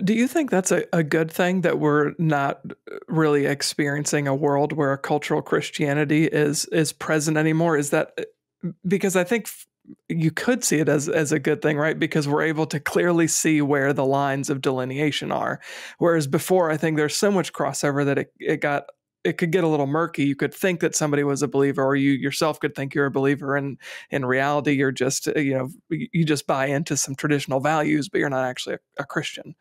Do you think that's a good thing that we're not really experiencing a world where cultural Christianity is present anymore? Is that because I think you could see it as a good thing, right? Because we're able to clearly see where the lines of delineation are. Whereas before, I think there's so much crossover that it could get a little murky. You could think that somebody was a believer, or you yourself could think you're a believer, and in reality, you're just you just buy into some traditional values, but you're not actually a Christian.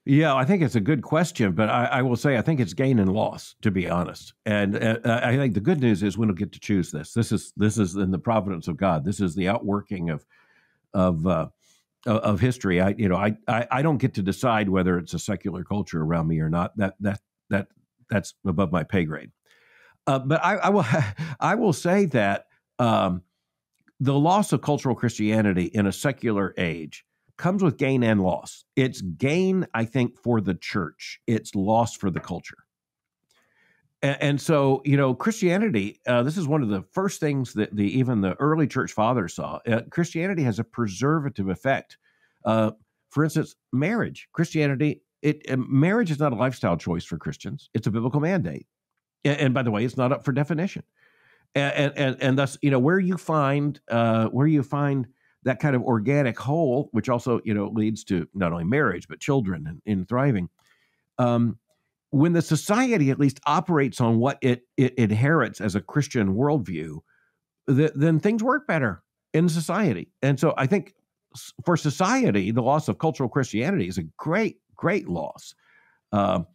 Yeah, I think it's a good question, but I will say I think it's gain and loss, to be honest. And I think the good news is we don't get to choose this. This is in the providence of God. This is the outworking of of history. I don't get to decide whether it's a secular culture around me or not. That's above my pay grade. But I will I will say that the loss of cultural Christianity in a secular age comes with gain and loss. It's gain, I think, for the church. It's loss for the culture. And so, Christianity, this is one of the first things that even the early church fathers saw. Christianity has a preservative effect. For instance, marriage. Marriage is not a lifestyle choice for Christians. It's a biblical mandate. And by the way, it's not up for definition. And thus, where you find that kind of organic whole, which also leads to not only marriage but children and in thriving. When the society at least operates on what it inherits as a Christian worldview, then things work better in society. And so I think for society, the loss of cultural Christianity is a great, great loss. And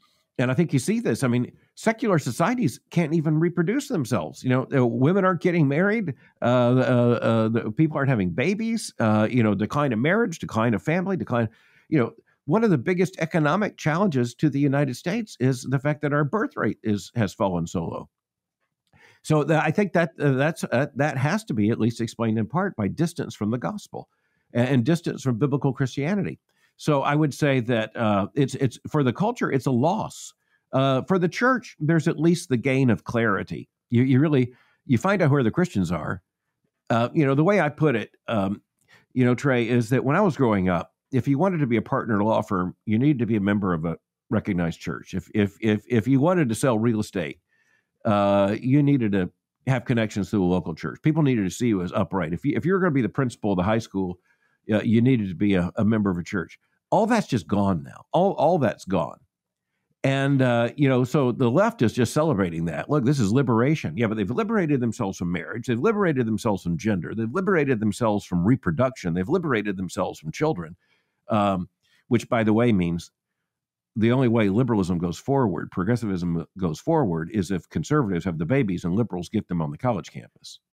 I think you see this. I mean, secular societies can't even reproduce themselves. Women aren't getting married. The people aren't having babies. Decline of marriage, decline of family, decline. One of the biggest economic challenges to the United States is the fact that our birth rate has fallen so low. So I think that has to be at least explained in part by distance from the gospel and distance from biblical Christianity. So I would say that it's for the culture, it's a loss. For the church, there's at least the gain of clarity. You find out where the Christians are. The way I put it, Tré, is that when I was growing up, if you wanted to be a partner in a law firm, you needed to be a member of a recognized church. If you wanted to sell real estate, you needed to have connections to a local church. People needed to see you as upright. If you were going to be the principal of the high school, you needed to be a member of a church. All that's just gone now. All that's gone. And, so the left is just celebrating that. Look, this is liberation. Yeah, but they've liberated themselves from marriage. They've liberated themselves from gender. They've liberated themselves from reproduction. They've liberated themselves from children, which, by the way, means the only way liberalism goes forward, progressivism goes forward, is if conservatives have the babies and liberals get them on the college campus.